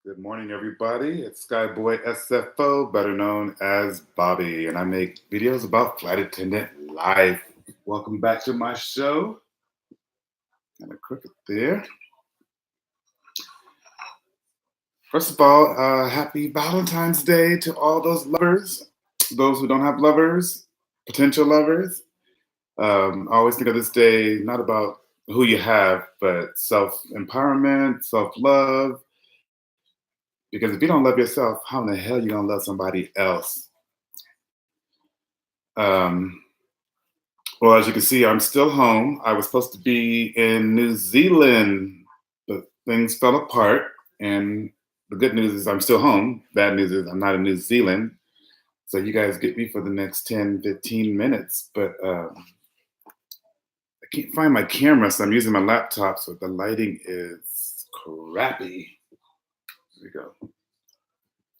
Good morning, everybody. It's SKYBOYSFO, better known as Bobby, and I make videos about flight attendant life. Welcome back to my show. Kind of crooked there. First of all, happy Valentine's Day to all those lovers, those who don't have lovers, potential lovers. I always think of this day not about who you have, but self empowerment, self love. Because if you don't love yourself, how in the hell you gonna love somebody else? Um, well, as you can see, I'm still home. I was supposed to be in New Zealand, but things fell apart. And the good news is I'm still home. Bad news is I'm not in New Zealand. So you guys get me for the next 10, 15 minutes. But I can't find my camera, so I'm using my laptop. So the lighting is crappy. There we go.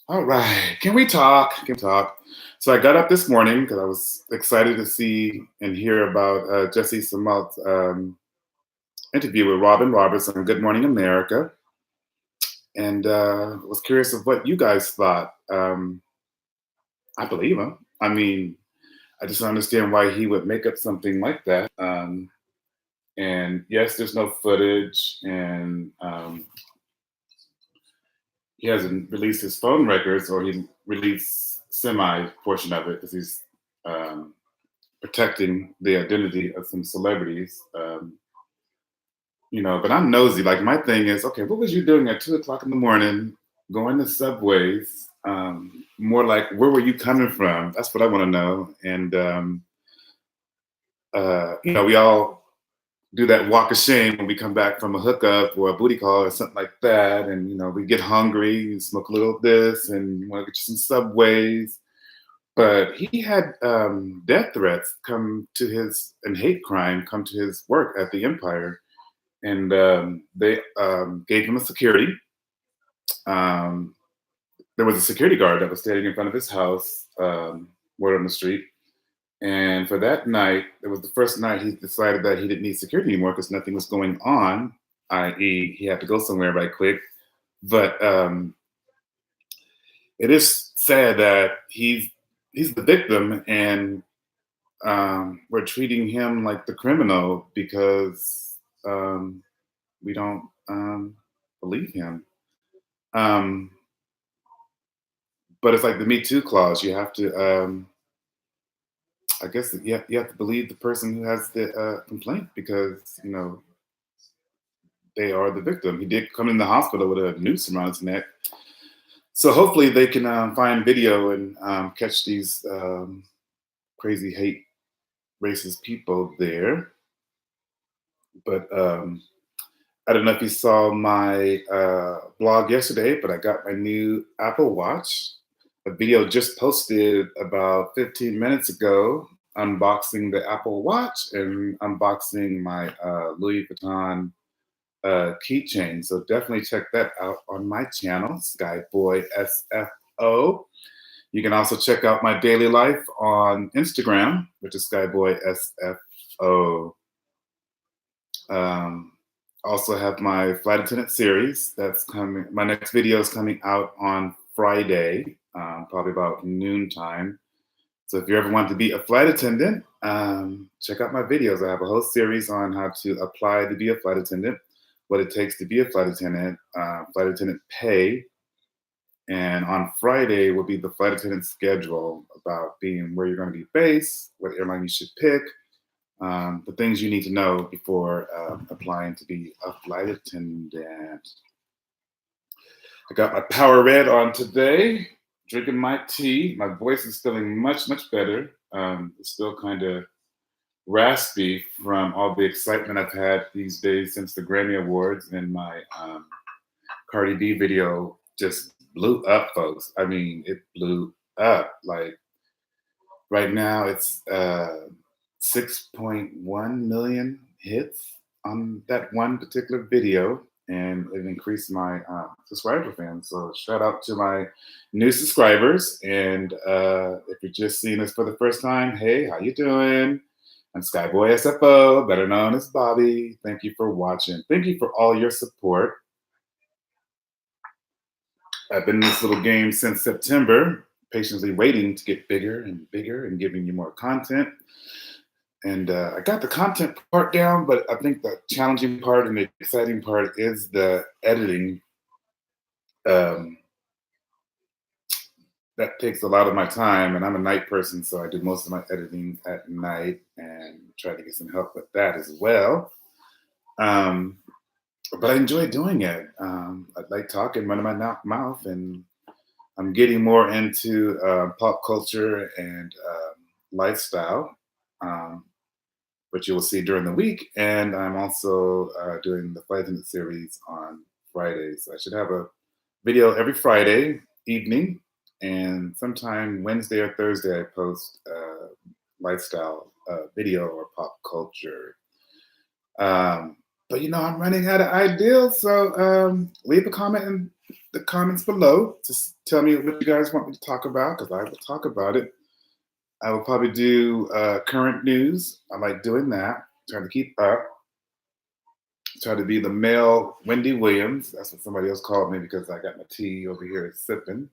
All right, can we talk? Can we talk? So I got up this morning because I was excited to see and hear about Jussie Smollett's interview with Robin Roberts on Good Morning America, and was curious of what you guys thought. I believe him. I mean, I just don't understand why he would make up something like that. And yes, there's no footage, and he hasn't released his phone records, or he released semi portion of it because he's protecting the identity of some celebrities. But I'm nosy. Like my thing is, okay, what was you doing at 2 o'clock in the morning, going to subways? More like, where were you coming from? That's what I want to know. And we all do that walk of shame when we come back from a hookup or a booty call or something like that. And, we get hungry, you smoke a little of this, and you want to get you some Subways. But he had death threats come to his, and hate crime come to his work at the Empire. And they gave him a security. There was a security guard that was standing in front of his house, word on the street. And for that night, it was the first night he decided that he didn't need security anymore because nothing was going on, i.e., he had to go somewhere right quick. But it is sad that he's the victim, and we're treating him like the criminal because we don't believe him. But it's like the Me Too clause. You have to. I guess you have to believe the person who has the complaint because they are the victim. He did come in the hospital with a noose around his neck, so hopefully they can find video and catch these crazy hate racist people there. But I don't know if you saw my blog yesterday, but I got my new Apple Watch. A video just posted about 15 minutes ago unboxing the Apple Watch and unboxing my Louis Vuitton keychain. So definitely check that out on my channel, SKYBOYSFO. You can also check out my daily life on Instagram, which is SKYBOYSFO. Also have my flight attendant series that's coming. My next video is coming out on Friday, probably about noontime. So if you ever want to be a flight attendant, check out my videos. I have a whole series on how to apply to be a flight attendant, what it takes to be a flight attendant pay. And on Friday will be the flight attendant schedule about being where you're going to be based, what airline you should pick, the things you need to know before applying to be a flight attendant. I got my Power Red on today, drinking my tea. My voice is feeling much, much better. It's still kind of raspy from all the excitement I've had these days since the Grammy Awards, and my Cardi B video just blew up, folks. I mean, it blew up. Like right now, it's 6.1 million hits on that one particular video, and it increased my subscriber fans. So shout out to my new subscribers. And if you're just seeing this for the first time, hey, how you doing? I'm SKYBOYSFO, better known as Bobby. Thank you for watching. Thank you for all your support. I've been in this little game since September, patiently waiting to get bigger and giving you more content. And I got the content part down, but I think the challenging part and the exciting part is the editing. Um, that takes a lot of my time, and I'm a night person, so I do most of my editing at night and try to get some help with that as well. Um, but I enjoy doing it. I like talking, running my mouth, and I'm getting more into pop culture and lifestyle, um, which you will see during the week. And I'm also doing the Flight Attendant series on Fridays. I should have a video every Friday evening, and sometime Wednesday or Thursday, I post lifestyle video or pop culture. Um, but I'm running out of ideas, so leave a comment in the comments below. Just tell me what you guys want me to talk about, because I will talk about it. I will probably do current news. I like doing that. Trying to keep up. Try to be the male Wendy Williams. That's what somebody else called me because I got my tea over here sipping.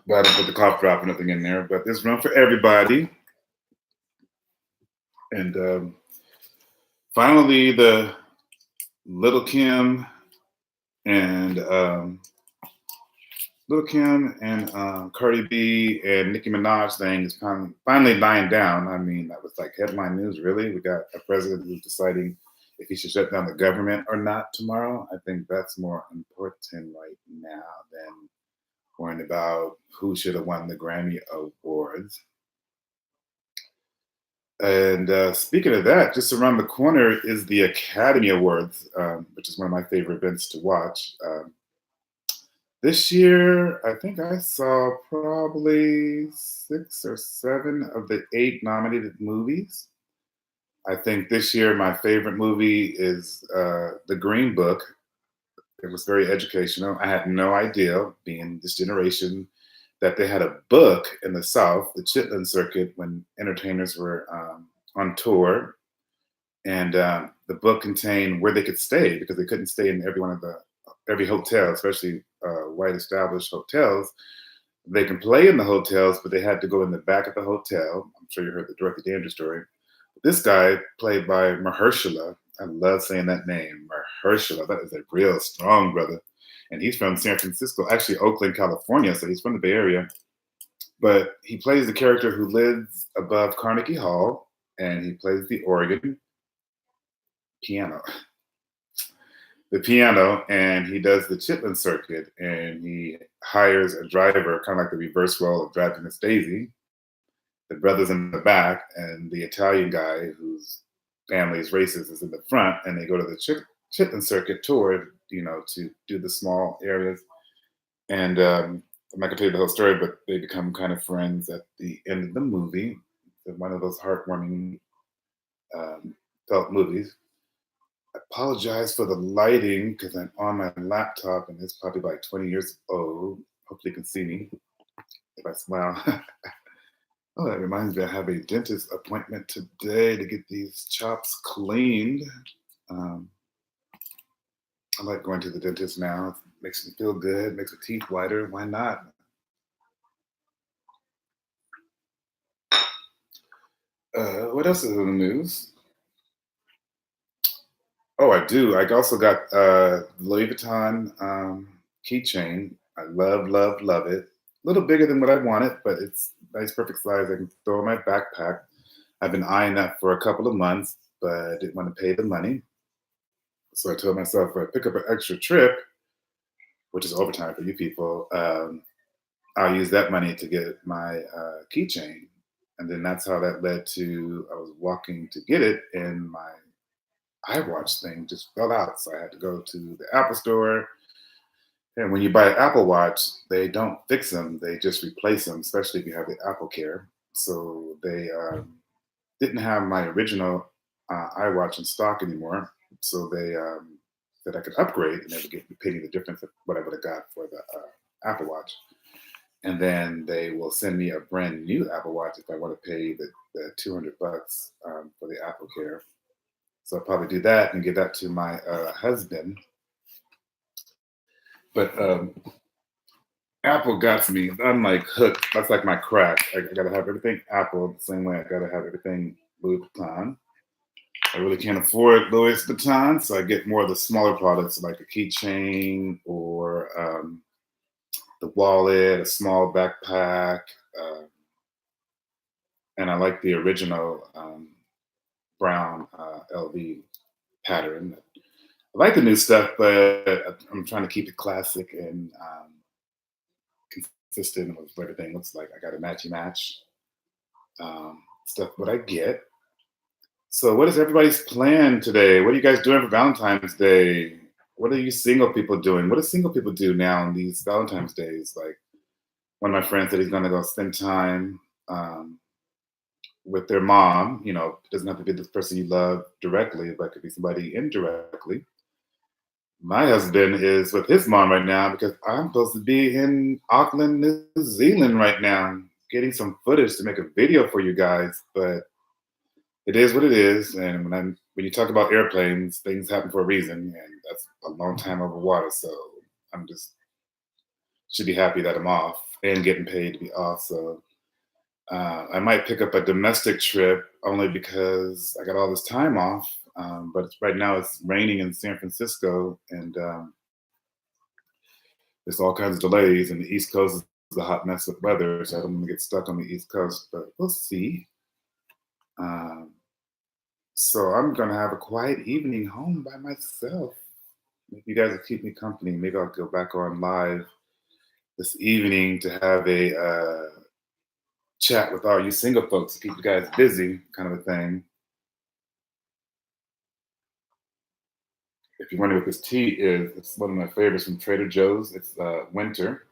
But I didn't put the cough drop or nothing in there. But there's room for everybody. And finally, the Little Kim and Cardi B and Nicki Minaj thing is finally dying down. I mean, that was like headline news, really. We got a president who's deciding if he should shut down the government or not tomorrow. I think that's more important right now than worrying about who should have won the Grammy Awards. And speaking of that, just around the corner is the Academy Awards, which is one of my favorite events to watch. This year, I think I saw probably 6 or 7 of the 8 nominated movies. I think this year my favorite movie is The Green Book. It was very educational. I had no idea, being this generation, that they had a book in the South, the Chitlin Circuit, when entertainers were on tour. And the book contained where they could stay, because they couldn't stay in every hotel, especially white established hotels. They can play in the hotels, but they had to go in the back of the hotel. I'm sure you heard the Dorothy Dandridge story. This guy, played by Mahershala, I love saying that name, Mahershala. That is a real strong brother. And he's from San Francisco, actually Oakland, California. So he's from the Bay Area. But he plays the character who lives above Carnegie Hall, and he plays the organ, piano, the piano, and he does the Chitlin Circuit, and he hires a driver, kind of like the reverse role of driving Miss Daisy. The brother's in the back, and the Italian guy whose family is racist is in the front, and they go to the Chitlin Circuit tour, to do the small areas. And I'm not gonna tell you the whole story, but they become kind of friends at the end of the movie. It's one of those heartwarming felt movies. I apologize for the lighting because I'm on my laptop and it's probably like 20 years old. Hopefully you can see me if I smile. Oh, that reminds me, I have a dentist appointment today to get these chops cleaned. Um, I like going to the dentist now. It makes me feel good, makes my teeth whiter. Why not? What else is in the news? Oh, I do. I also got Louis Vuitton keychain. I love, love, love it. A little bigger than what I wanted, but it's nice, perfect size. I can throw in my backpack. I've been eyeing that for a couple of months, but I didn't want to pay the money. So I told myself, if I pick up an extra trip, which is overtime for you people, I'll use that money to get my keychain. And then that's how that led to, I was walking to get it, and my iWatch thing just fell out. So I had to go to the Apple store. And when you buy an Apple Watch, they don't fix them, they just replace them, especially if you have the Apple Care. So they didn't have my original iWatch in stock anymore. So they said I could upgrade, and they would pay me the difference of what I would have got for the Apple Watch. And then they will send me a brand new Apple Watch if I want to pay the $200 for the Apple Care. So I'll probably do that and give that to my husband. But Apple got me. I'm like hooked. That's like my crack. I gotta have everything Apple the same way I gotta have everything Louis Vuitton. I really can't afford Louis Vuitton, so I get more of the smaller products like a keychain or the wallet, a small backpack, uh, and I like the original brown LV pattern. I like the new stuff, but I'm trying to keep it classic and consistent with what everything looks like. I got a matchy match stuff, what I get. So, what is everybody's plan today? What are you guys doing for Valentine's Day? What are you single people doing? What do single people do now on these Valentine's days? Like one of my friends said he's going to go spend time with their mom. You know, it doesn't have to be this person you love directly, but it could be somebody indirectly. My husband is with his mom right now because I'm supposed to be in Auckland, New Zealand right now, getting some footage to make a video for you guys. But it is what it is, and when you talk about airplanes, things happen for a reason, and that's a long time over water. So I'm just should be happy that I'm off and getting paid to be off. So I might pick up a domestic trip only because I got all this time off. But right now it's raining in San Francisco, and there's all kinds of delays. And the East Coast is a hot mess with weather, so I don't want to get stuck on the East Coast. But we'll see. Um, so I'm gonna have a quiet evening home by myself. If you guys will keep me company, maybe I'll go back on live this evening to have a chat with all you single folks to keep you guys busy, kind of a thing. If you're wondering what this tea is, it's one of my favorites from Trader Joe's. It's winter.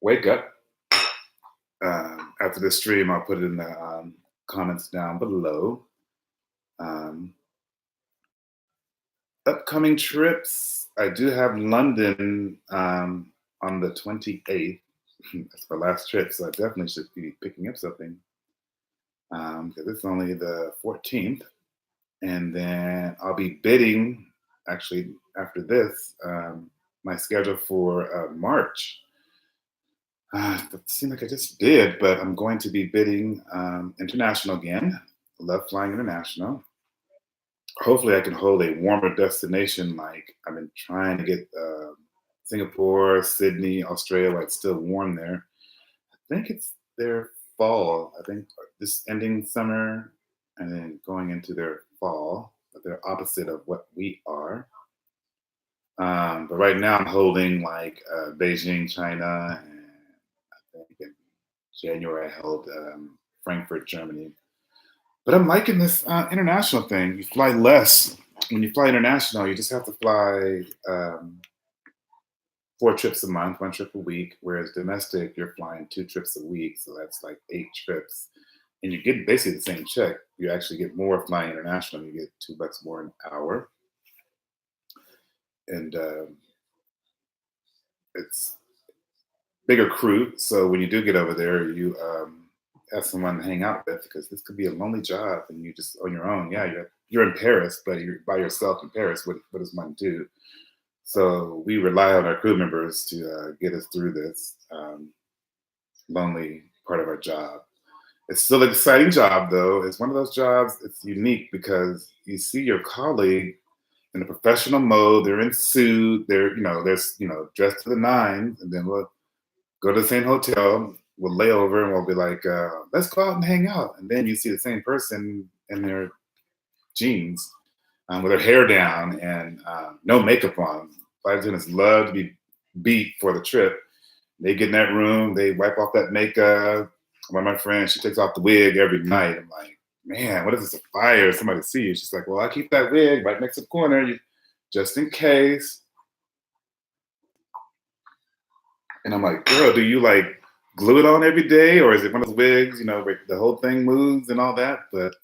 Wake up. After this stream, I'll put it in the comments down below. Um, Upcoming trips. I do have London on the 28th. That's my last trip, so I definitely should be picking up something because it's only the 14th. And then I'll be bidding, actually, after this, my schedule for March. It seemed like I just did, but I'm going to be bidding international again. I love flying international. Hopefully, I can hold a warmer destination. Like I've been trying to get Singapore, Sydney, Australia, where it's still warm there. I think it's their fall. I think this ending summer and then going into their fall. But they're opposite of what we are. But right now, I'm holding like Beijing, China, and I think in January I held Frankfurt, Germany. But I'm liking this international thing. You fly less. When you fly international, you just have to fly 4 trips a month, 1 trip a week. Whereas domestic, you're flying 2 trips a week, so that's like 8 trips, and you get basically the same check. You actually get more flying international. You get $2 more an hour, and it's bigger crew. So when you do get over there, you have someone to hang out with because this could be a lonely job and you just on your own. Yeah, you're in Paris, but you're by yourself in Paris. What does one do? So we rely on our crew members to get us through this lonely part of our job. It's still an exciting job, though. It's one of those jobs. It's unique because you see your colleague in a professional mode. They're in suit. They're dressed to the nines, and then we'll go to the same hotel. We'll lay over and we'll be like, "Let's go out and hang out." And then you see the same person in their jeans with their hair down and no makeup on. Flight attendants love to be beat for the trip. They get in that room, they wipe off that makeup. One of my friends, she takes off the wig every night. I'm like, man, what is this, a fire? Somebody see you. She's like, well, I keep that wig right next to the corner, just in case. And I'm like, girl, do you like glue it on every day? Or is it one of those wigs, where the whole thing moves and all that? But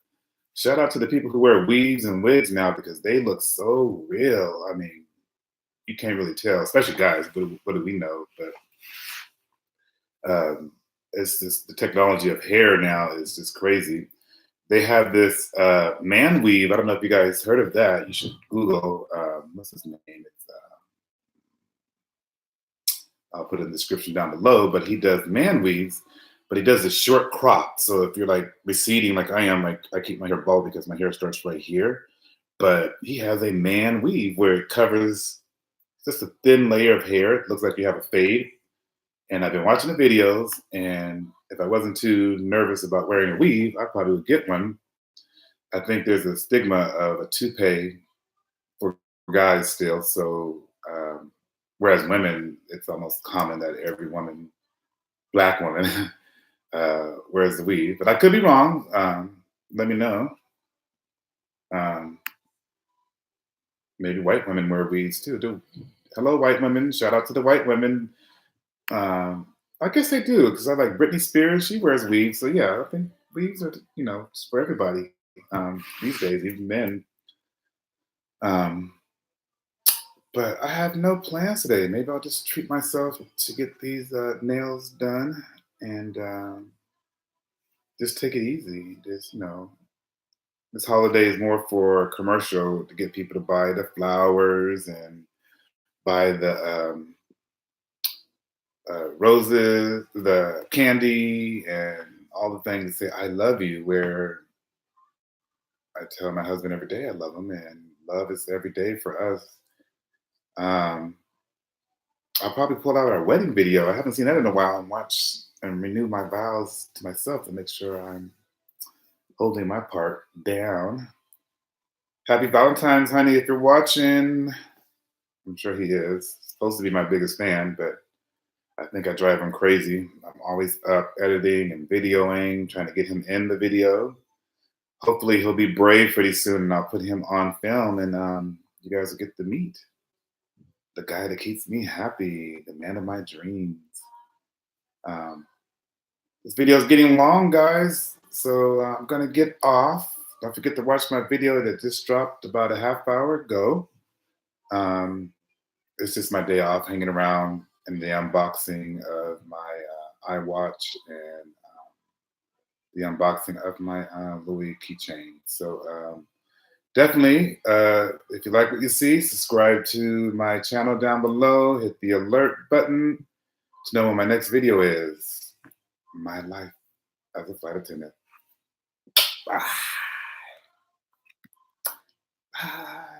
shout out to the people who wear weaves and wigs now because they look so real. I mean, you can't really tell, especially guys. What do we know? But it's just the technology of hair now is just crazy. They have this man weave. I don't know if you guys heard of that. You should Google what's his name. It's I'll put it in the description down below, but he does man weaves, but he does a short crop. So if you're like receding like I am, like I keep my hair bald because my hair starts right here, but he has a man weave where it covers just a thin layer of hair. It looks like you have a fade. And I've been watching the videos, and if I wasn't too nervous about wearing a weave, I probably would get one. I think there's a stigma of a toupee for guys still. So, whereas women, it's almost common that every woman, black woman, wears the weave. But I could be wrong. Let me know. Um, Maybe white women wear weaves too. Hello, white women. Shout out to the white women. Um, I guess they do because I like Britney Spears. She wears weaves, so yeah, I think weaves are just for everybody these days, even men. Um, but I have no plans today. Maybe I'll just treat myself to get these nails done and just take it easy. Just this holiday is more for commercial to get people to buy the flowers and buy the roses, the candy, and all the things to say "I love you." Where I tell my husband every day I love him, and love is every day for us. Um, I'll probably pull out our wedding video. I haven't seen that in a while, and watch and renew my vows to myself to make sure I'm holding my part down. Happy Valentine's, honey, if you're watching. I'm sure he is. Supposed to be my biggest fan, but I think I drive him crazy. I'm always up editing and videoing, trying to get him in the video. Hopefully, he'll be brave pretty soon, and I'll put him on film, and you guys will get to meet the guy that keeps me happy, the man of my dreams. Um, this video is getting long, guys, so I'm gonna get off. Don't forget to watch my video that just dropped about a half hour ago. Um, it's just my day off, hanging around and the unboxing of my iWatch and the unboxing of my Louis keychain. So definitely, if you like what you see, subscribe to my channel down below. Hit the alert button to know when my next video is. My life as a flight attendant. Bye. Bye.